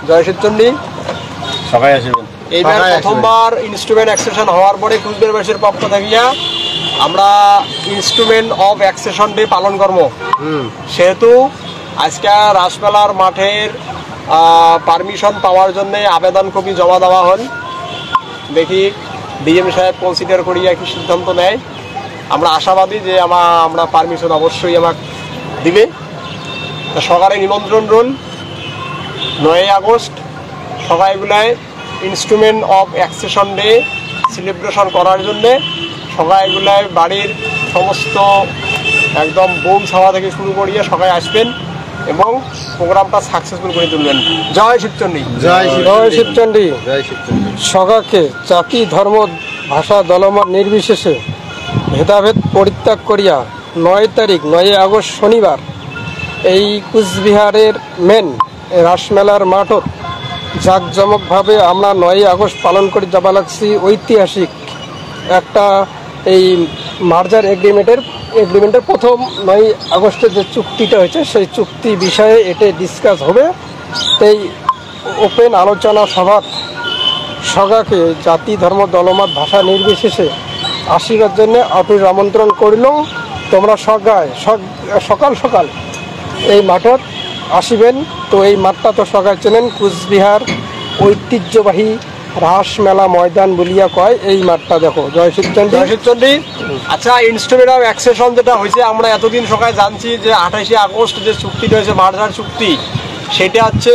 জয় শিবচন্ডী। সবাই আসবেন। এইবার প্রথমবার ইনস্ট্রুমেন্ট অ্যাক্সেশন হওয়ার পরে কুচবিহারবাসীর পক্ষ থাকিয়া আমরা ইনস্ট্রুমেন্ট অফ অ্যাক্সেশন ডে পালন করবো। সেহেতু আজকে রাসমেলার মাঠের পারমিশন পাওয়ার জন্য আবেদন কপি জমা দেওয়া হল। দেখি ডিএম সাহেব কনসিডার করিয়া কি সিদ্ধান্ত নেয়। আমরা আশাবাদী যে আমরা পারমিশন অবশ্যই আমাকে দিবে। সকালে নিমন্ত্রণ রোল 9 আগস্ট সবাইগুলায় instrument of accession day celebration করার জন্যে সবাইগুলায় বাড়ির সমস্ত একদম বোম ছাওয়া থেকে শুরু করিয়া সবাই আসবেন এবং প্রোগ্রামটা সাকসেসফুল করে তুলবেন। জয় শিবচন্ডী। জয় শিবচন্ডী। জয় শিবচন্ডী। সকাকে জাতি ধর্ম ভাষা দলমত নির্বিশেষে ভেদাভেদ পরিত্যাগ করিয়া 9 তারিখ 9 আগস্ট শনিবার এই কুচবিহারের মেন রাসমেলার মাঠত জাঁকজমকভাবে আমরা 9 আগস্ট পালন করে যাবা লাগছি। ঐতিহাসিক একটা এই মার্জার এগ্রিমেন্টের প্রথম 9 আগস্টের যে চুক্তিটা হয়েছে সেই চুক্তি বিষয়ে এটা ডিসকাস হবে। এই ওপেন আলোচনা সভা সগাকে জাতি ধর্ম দলমত ভাষা নির্বিশেষে আসিবার জন্য অটুট আমন্ত্রণ করিল। তোমরা সকাল সকাল এই মাঠত আসিবেন। তো এই মাঠটা তো সবাই চেনেন, কুচবিহার ঐতিহ্যবাহী রাসমেলা ময়দান বলিয়া কয় এই মাঠটা। দেখো জয় শিবচন্ডী। জয় শিবচন্ডী। আচ্ছা, ইনস্ট্রুমেন্ট অফ অ্যাক্সেশন যেটা হয়েছে আমরা এতদিন সবাই জানছি যে 28 আগস্ট যে চুক্তিটা হয়েছে মার্জার চুক্তি, সেটা হচ্ছে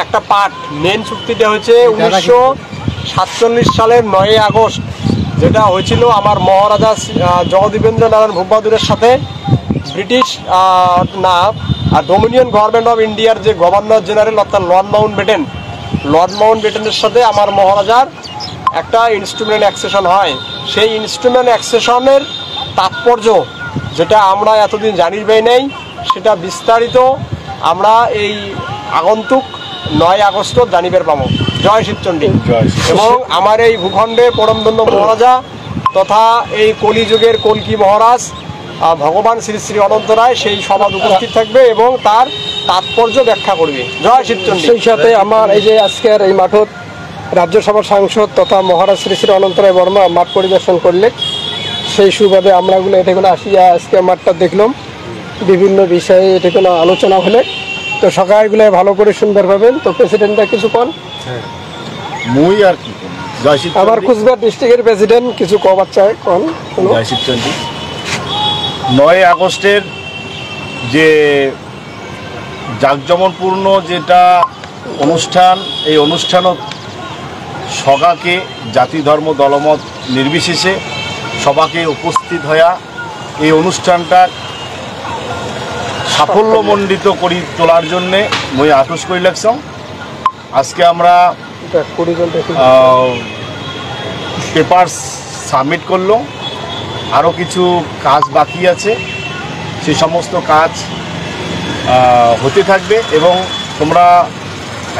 একটা পার্ট। মেন চুক্তিটা হয়েছে 1947 সালের 9 আগস্ট, যেটা হয়েছিল আমার মহারাজা জগদীবেন্দ্র নারায়ণ ভূপবাদুরের সাথে ব্রিটিশ ডোমিনিয়ন গভর্নমেন্ট অফ ইন্ডিয়ার যে গভর্নর জেনারেল অর্থাৎ লর্ড মাউন্টব্যাটেনের সাথে আমার মহারাজার একটা ইনস্ট্রুমেন্ট অ্যাক্সেশন হয়। সেই ইনস্ট্রুমেন্ট অ্যাক্সেশনের তাৎপর্য যেটা আমরা এতদিন জানির পাই নাই, সেটা বিস্তারিত আমরা এই আগন্তুক 9 আগস্ট জানিবার পাবো। জয় শিবচন্ডী। এবং আমার এই ভূখণ্ডে পরমধন্য মহারাজা তথা এই কলিযুগের কলকি মহারাজ ভগবান শ্রী শ্রী অনন্ত রায় সেই সভায় উপস্থিত থাকবে এবং তার তাৎপর্য ব্যাখ্যা করবে। জয় শিবচন্ডী। সেই সাথে আমার এই যে আজকের এই মাঠত রাজ্যসভার সাংসদ তথা মহারাজ শ্রী শ্রী অনন্ত রায় বর্মা মাঠ পরিদর্শন করলে সেই সুবাদে আমরাগুলো এটা কোনো আসিয়া আজকে মাঠটা দেখলাম। বিভিন্ন বিষয়ে এটা কোনো আলোচনা হলে তো সকালগুলো ভালো করে সুন্দর পাবেন। তো প্রেসিডেন্টটা কিছু কন। মুই আর কি আমার কুচবিহার ডিস্ট্রিক্টের প্রেসিডেন্ট কিছু কবার চায় কন। জয় শিবচন্ডী। 9 আগস্টের যে জাঁকজমকপূর্ণ যেটা অনুষ্ঠান, এই অনুষ্ঠানত সগাকে জাতি ধর্ম দলমত নির্বিশেষে সবাকে উপস্থিত হইয়া এই অনুষ্ঠানটা সাফল্যমণ্ডিত করি তোলার জন্যে মই আটোস করে লাগছাম। আজকে আমরা পেপারস সাবমিট করলাম, আরও কিছু কাজ বাকি আছে, সেই সমস্ত কাজ হতে থাকবে এবং তোমরা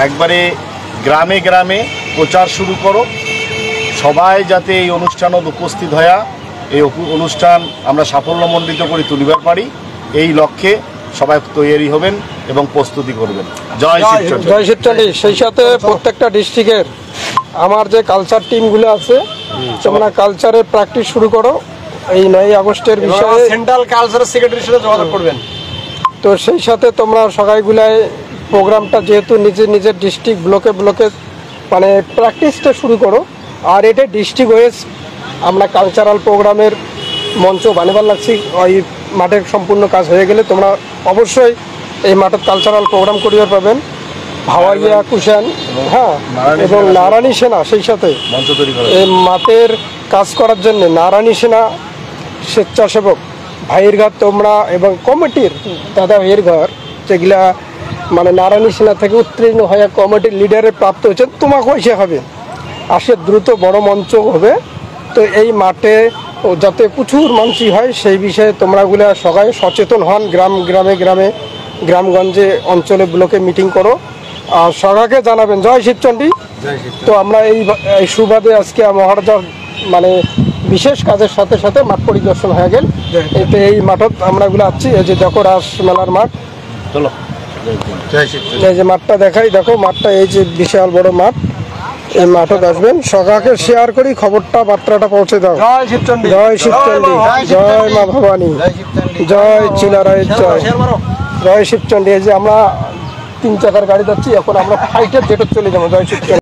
একবারে গ্রামে গ্রামে প্রচার শুরু করো, সবাই যাতে এই অনুষ্ঠানত উপস্থিত হইয়া এই অনুষ্ঠান আমরা সাফল্যমণ্ডিত করে তুলিবার পারি এই লক্ষ্যে সবাই তৈরি হবেন এবং প্রস্তুতি করবেন। জয় শিবচন্ডী। জয় শিবচন্ডী। সেই সাথে প্রত্যেকটা ডিস্ট্রিক্টের আমার যে কালচার টিমগুলো আছে তোমরা কালচারের প্র্যাকটিস শুরু করো এই 9 আগস্টের বিষয়ে। সেন্ট্রাল কালচারাল সেক্রেটারির সাথে যোগাযোগ করবেন। তো সেই সাথে তোমরা সবাইগুলাই প্রোগ্রামটা যেহেতু নিজের ডিস্ট্রিক্ট ব্লকে মানে প্র্যাকটিসটা শুরু করো। আর এটা ডিস্ট্রিক্ট ওয়াইজ আমরা কালচারাল প্রোগ্রামের মঞ্চ বানাবার লাগছি। ওই মাঠের সম্পূর্ণ কাজ হয়ে গেলে তোমরা অবশ্যই এই মাঠের কালচারাল প্রোগ্রাম করিবার পাবেন। ভাওয়াইয়া কুশান এবং নারায়ণী সেনা সেই সাথে এই মাঠের কাজ করার জন্য নারায়ণী সেনা স্বেচ্ছাসেবক ভাইয়ের ঘর তোমরা এবং কমিটির দাদা ভাইয়ের ঘর যেগুলা মানে নারায়ণী সেনা থেকে উত্তীর্ণ হয়ে কমিটির লিডারে প্রাপ্ত হয়েছে তোমাকে এসে হবে আসে দ্রুত বড় মঞ্চ হবে। তো এই মাঠে যাতে প্রচুর মানুষই হয় সেই বিষয়ে তোমরাগুলা সবাই সচেতন হন। গ্রামগঞ্জে অঞ্চলে ব্লকে মিটিং করো আর সবাইকে জানাবেন। জয় শিবচন্ডী। তো আমরা এই সুবাদে আজকে মহারাজার মানে বিশেষ কাজের সাথে সাথে মাঠ পরিদর্শন হয়ে গেল। এতে এই মাঠত আমরাগুলো আসছি এই যে দেখো রাস মেলার মাঠ। চলো। এই যে মাঠটা দেখাই, দেখো মাঠটা, এই যে বিশাল বড় মাঠ, এই মাঠে আসবেন। সকাকে শেয়ার করি, খবরটা বার্তাটা পৌঁছে দাও। জয় শিবচন্ডী, জয় শিবচন্ডী, জয় মা ভবানী, জয় চিলারায়ের জয়, জয় শিবচন্ডী। এই যে আমরা 3 চাকার গাড়ি যাচ্ছি, এখন আমরা ফাইটার জেটে চলে যাবো। জয় শিবচন্ডী।